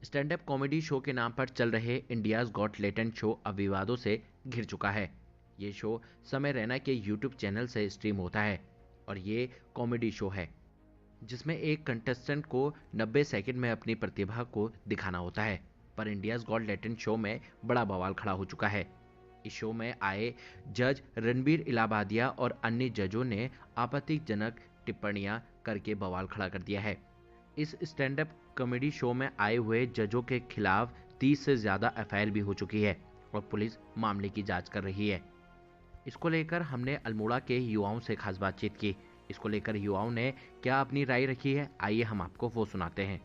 Stand up comedy show के नाम पर चल रहे इंडियाज गॉट टैलेंट शो अब विवादों से घिर चुका है। ये शो समय रैना के यूट्यूब चैनल से स्ट्रीम होता है और ये कॉमेडी शो है जिसमें एक कंटेस्टेंट को 90 सेकंड में अपनी प्रतिभा को दिखाना होता है। पर इंडियाज गॉट टैलेंट शो में बड़ा बवाल खड़ा हो चुका है। इस शो में आए जज रणबीर इलाहाबादिया और अन्य जजों ने आपत्तिजनक टिप्पणियां करके बवाल खड़ा कर दिया है। इस स्टैंड अप कॉमेडी शो में आए हुए जजों के खिलाफ 30 से ज्यादा एफआईआर भी हो चुकी है और पुलिस मामले की जांच कर रही है। इसको लेकर हमने अल्मोड़ा के युवाओं से खास बातचीत की। इसको लेकर युवाओं ने क्या अपनी राय रखी है, आइए हम आपको वो सुनाते हैं।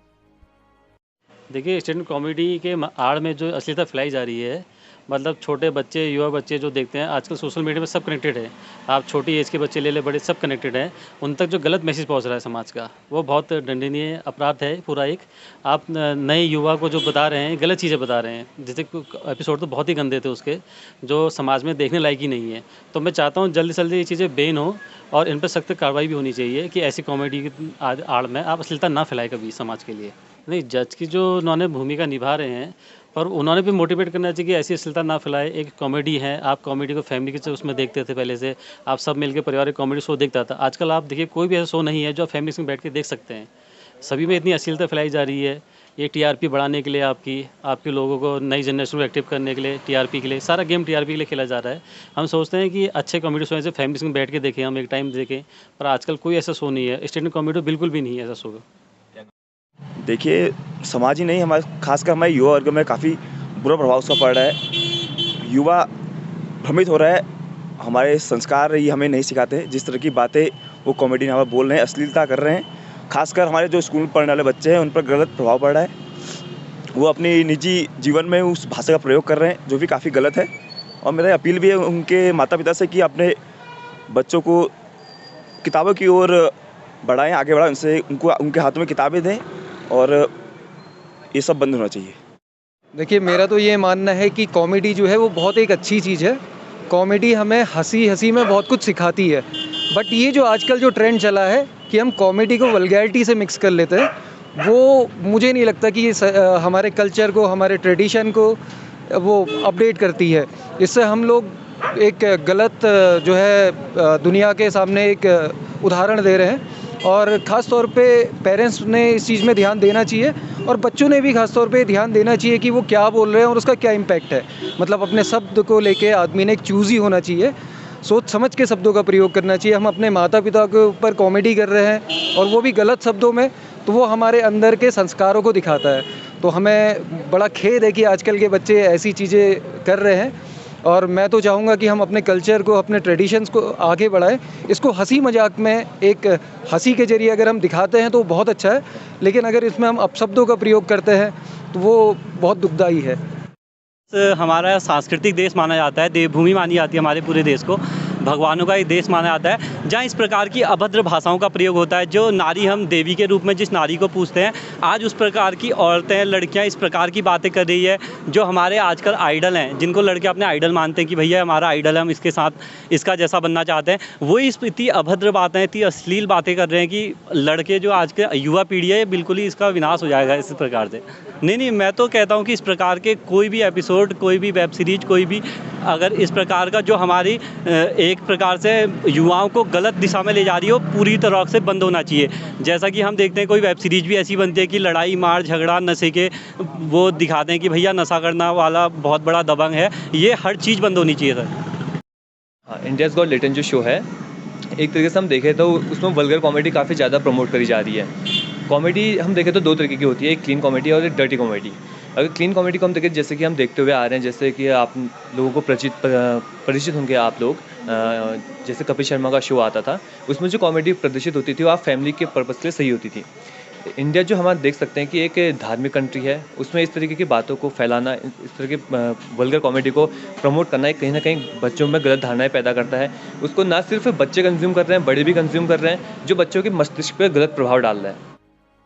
देखिए, स्टैंड कॉमेडी के आड़ में जो अश्लीलता फैलाई जा रही है, मतलब छोटे बच्चे, युवा बच्चे जो देखते हैं, आजकल सोशल मीडिया में सब कनेक्टेड है। आप छोटी एज के बच्चे ले ले, बड़े, सब कनेक्टेड हैं। उन तक जो गलत मैसेज पहुंच रहा है समाज का, वो बहुत दंडनीय अपराध है पूरा एक। आप नए युवा को जो बता रहे हैं, गलत चीज़ें बता रहे हैं। जैसे एपिसोड तो बहुत ही गंदे थे उसके, जो समाज में देखने लायक ही नहीं है। तो मैं चाहता हूँ जल्दी से जल्दी ये चीज़ें बैन हो और इन पर सख्त कार्रवाई भी होनी चाहिए कि ऐसी कॉमेडी की आड़ में आप अश्लीलता ना फैलाएं कभी समाज के लिए। नहीं, जज की जो उन्होंने भूमिका निभा रहे हैं, पर उन्होंने भी मोटिवेट करना चाहिए कि ऐसी अश्लीलता ना फैलाए। एक कॉमेडी है, आप कॉमेडी को फैमिली के उसमें देखते थे पहले से, आप सब मिलके पारिवारिक कॉमेडी शो देखता था। आजकल आप देखिए, कोई भी ऐसा शो नहीं है जो आप फैमिली संग बैठ के देख सकते हैं। सभी में इतनी अश्लीलता फैलाई जा रही है। ये टीआरपी बढ़ाने के लिए, आपके लोगों को, नई जनरेशन को एक्टिव करने के लिए, टीआरपी के लिए, सारा गेम टीआरपी के लिए खेला जा रहा है। हम सोचते हैं कि अच्छे कॉमेडी शो ऐसे फैमिली संग बैठ के देखें, हम एक टाइम देखें, पर आजकल कोई ऐसा शो नहीं है। स्टैंड अप कॉमेडी बिल्कुल भी नहीं है ऐसा शो। देखिए, समाज ही नहीं, हमारे खासकर हमारे युवा वर्ग में काफ़ी बुरा प्रभाव उसका पड़ रहा है। युवा भ्रमित हो रहा है। हमारे संस्कार ये हमें नहीं सिखाते। जिस तरह की बातें वो कॉमेडी यहाँ पर बोल रहे हैं, अश्लीलता कर रहे हैं, खासकर हमारे जो स्कूल में पढ़ने वाले बच्चे हैं, उन पर गलत प्रभाव पड़ रहा है। वो अपनी निजी जीवन में उस भाषा का प्रयोग कर रहे हैं, जो भी काफ़ी गलत है। और मेरा अपील भी है उनके माता पिता से कि अपने बच्चों को किताबों की ओर बढ़ाएं, आगे बढ़ाएं, उनसे उनको उनके हाथों में किताबें दें और ये सब बंद होना चाहिए। देखिए, मेरा तो ये मानना है कि कॉमेडी जो है वो बहुत एक अच्छी चीज़ है। कॉमेडी हमें हँसी में बहुत कुछ सिखाती है। बट ये जो आजकल जो ट्रेंड चला है कि हम कॉमेडी को वल्गैरिटी से मिक्स कर लेते हैं, वो मुझे नहीं लगता कि ये हमारे कल्चर को, हमारे ट्रेडिशन को वो अपडेट करती है। इससे हम लोग एक गलत जो है दुनिया के सामने एक उदाहरण दे रहे हैं। और ख़ास तौर पे पेरेंट्स ने इस चीज़ में ध्यान देना चाहिए और बच्चों ने भी ख़ास तौर पे ध्यान देना चाहिए कि वो क्या बोल रहे हैं और उसका क्या इम्पैक्ट है। मतलब अपने शब्द को लेके आदमी ने एक चूज़ी होना चाहिए, सोच समझ के शब्दों का प्रयोग करना चाहिए। हम अपने माता पिता के ऊपर कॉमेडी कर रहे हैं और वो भी गलत शब्दों में, तो वो हमारे अंदर के संस्कारों को दिखाता है। तो हमें बड़ा खेद है कि आजकल के बच्चे ऐसी चीज़ें कर रहे हैं और मैं तो चाहूँगा कि हम अपने कल्चर को, अपने ट्रेडिशंस को आगे बढ़ाएं। इसको हंसी मजाक में, एक हंसी के जरिए अगर हम दिखाते हैं तो बहुत अच्छा है, लेकिन अगर इसमें हम अपशब्दों का प्रयोग करते हैं तो वो बहुत दुखदाई है। हमारा सांस्कृतिक देश माना जाता है, देवभूमि मानी जाती है हमारे पूरे देश को, भगवानों का एक देश माना जाता है, जहाँ इस प्रकार की अभद्र भाषाओं का प्रयोग होता है। जो नारी, हम देवी के रूप में जिस नारी को पूजते हैं, आज उस प्रकार की औरतें, लड़कियाँ इस प्रकार की बातें कर रही है। जो हमारे आजकल आइडल हैं, जिनको लड़के अपने आइडल मानते हैं कि भैया हमारा आइडल है, हम इसके साथ इसका जैसा बनना चाहते हैं, वो इतनी अभद्र बातें, इतनी अश्लील बातें कर रहे हैं कि लड़के, जो आज के युवा पीढ़ी है, बिल्कुल ही इसका विनाश हो जाएगा इस प्रकार से। नहीं, मैं तो कहता हूँ कि इस प्रकार के कोई भी एपिसोड, कोई भी वेब सीरीज, कोई भी अगर इस प्रकार का जो हमारी एक प्रकार से युवाओं को गलत दिशा में ले जा रही है, वो पूरी तरह से बंद होना चाहिए। जैसा कि हम देखते हैं कोई वेब सीरीज भी ऐसी बनती है कि लड़ाई मार झगड़ा, नशे के वो दिखाते हैं कि भैया नशा करना वाला बहुत बड़ा दबंग है। ये हर चीज़ बंद होनी चाहिए सर। हाँ, इंडियाज़ गॉट टैलेंट जो शो है, एक तरीके से हम देखें तो उसमें वल्गर कॉमेडी काफ़ी ज़्यादा प्रमोट करी जा रही है। कॉमेडी हम देखें तो दो तरीके की होती है, एक क्लीन कॉमेडी और एक डर्टी कॉमेडी। अगर क्लीन कॉमेडी को हम देखें, जैसे कि हम देखते हुए आ रहे हैं, जैसे कि आप लोगों को परिचित होंगे आप लोग, जैसे कपिल शर्मा का शो आता था, उसमें जो कॉमेडी प्रदर्शित होती थी वो आप फैमिली के पर्पज़ के लिए सही होती थी। इंडिया जो हमारा देख सकते हैं कि एक धार्मिक कंट्री है, उसमें इस तरीके की बातों को फैलाना, इस तरह के वल्गर कॉमेडी को प्रमोट करना कहीं ना कहीं बच्चों में गलत धारणाएं पैदा करता है। उसको ना सिर्फ बच्चे कंज्यूम कर रहे हैं, बड़े भी कंज्यूम कर रहे हैं, जो बच्चों के मस्तिष्क पर गलत प्रभाव डाल रहा है।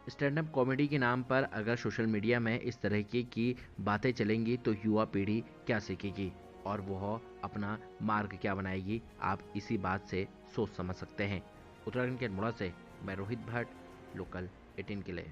स्टैंड अप कॉमेडी के नाम पर अगर सोशल मीडिया में इस तरह की बातें चलेंगी तो युवा पीढ़ी क्या सीखेगी और वह अपना मार्ग क्या बनाएगी, आप इसी बात से सोच समझ सकते हैं। उत्तराखंड के अल्मोड़ा से मैं रोहित भट्ट, लोकल 18 के लिए।